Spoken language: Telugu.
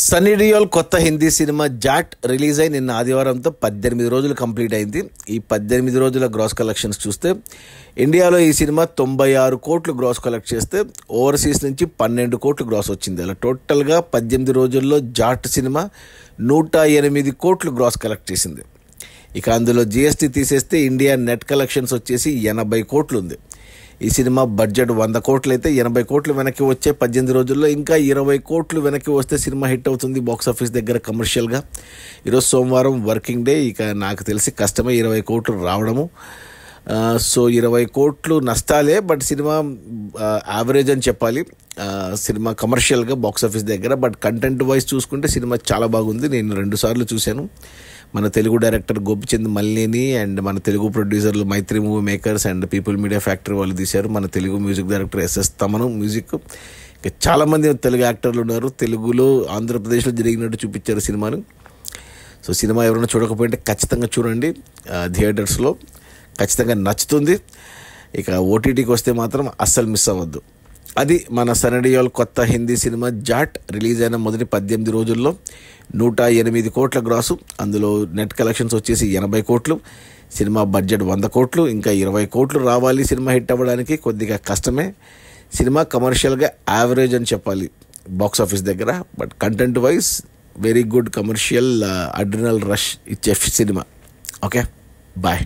సన్నీ డియోల్ కొత్త హిందీ సినిమా జాట్ రిలీజ్ అయి నిన్న ఆదివారంతో 18 రోజులు కంప్లీట్ అయింది. ఈ 18 రోజుల గ్రాస్ కలెక్షన్స్ చూస్తే ఇండియాలో ఈ సినిమా 96 కోట్లు గ్రాస్ కలెక్ట్ చేస్తే ఓవర్సీస్ నుంచి 12 కోట్లు గ్రాస్ వచ్చింది. అలా టోటల్గా 18 రోజుల్లో జాట్ సినిమా 108 కోట్లు గ్రాస్ కలెక్ట్ చేసింది. ఇక అందులో జిఎస్టీ తీసేస్తే ఇండియా నెట్ కలెక్షన్స్ వచ్చేసి 80 కోట్లు ఉంది. ఈ సినిమా బడ్జెట్ 100 కోట్లు అయితే 80 కోట్లు వెనక్కి వచ్చే 18 రోజుల్లో ఇంకా 20 కోట్లు వెనక్కి వస్తే సినిమా హిట్ అవుతుంది బాక్సాఫీస్ దగ్గర కమర్షియల్గా. ఈరోజు సోమవారం వర్కింగ్ డే, ఇక నాకు తెలిసి కష్టమే 20 కోట్లు రావడము. సో 20 కోట్లు నష్టాలే, బట్ సినిమా యావరేజ్ అని చెప్పాలి సినిమా కమర్షియల్గా బాక్సాఫీస్ దగ్గర. బట్ కంటెంట్ వైజ్ చూసుకుంటే సినిమా చాలా బాగుంది. నేను 2 సార్లు చూశాను. మన తెలుగు డైరెక్టర్ గోపిచంద్ మల్లేని అండ్ మన తెలుగు ప్రొడ్యూసర్లు Mythri movie makers and people media factory వాళ్ళు తీశారు. మన Telugu music director SS Thaman music. ఇక చాలామంది తెలుగు యాక్టర్లు ఉన్నారు. తెలుగులో ఆంధ్రప్రదేశ్లో జరిగినట్టు చూపించారు సినిమాను. సో సినిమా ఎవరైనా చూడకపోయింటే ఖచ్చితంగా చూడండి, థియేటర్స్లో ఖచ్చితంగా నచ్చుతుంది. ఇక ఓటీటీకి వస్తే మాత్రం అస్సలు మిస్ అవ్వద్దు. అది మన సన్నీ డియోల్ కొత్త హిందీ సినిమా జాట్ రిలీజ్ అయిన మొదటి 18 రోజుల్లో 108 కోట్ల గ్రాసు. అందులో నెట్ కలెక్షన్స్ వచ్చేసి 80 కోట్లు. సినిమా బడ్జెట్ 100 కోట్లు. ఇంకా 20 కోట్లు రావాలి సినిమా హిట్ అవ్వడానికి, కొద్దిగా కష్టమే. సినిమా కమర్షియల్గా యావరేజ్ అని చెప్పాలి బాక్సాఫీస్ దగ్గర, but content wise very good commercial adrenaline rush ఇచ్చే సినిమా. Okay, bye.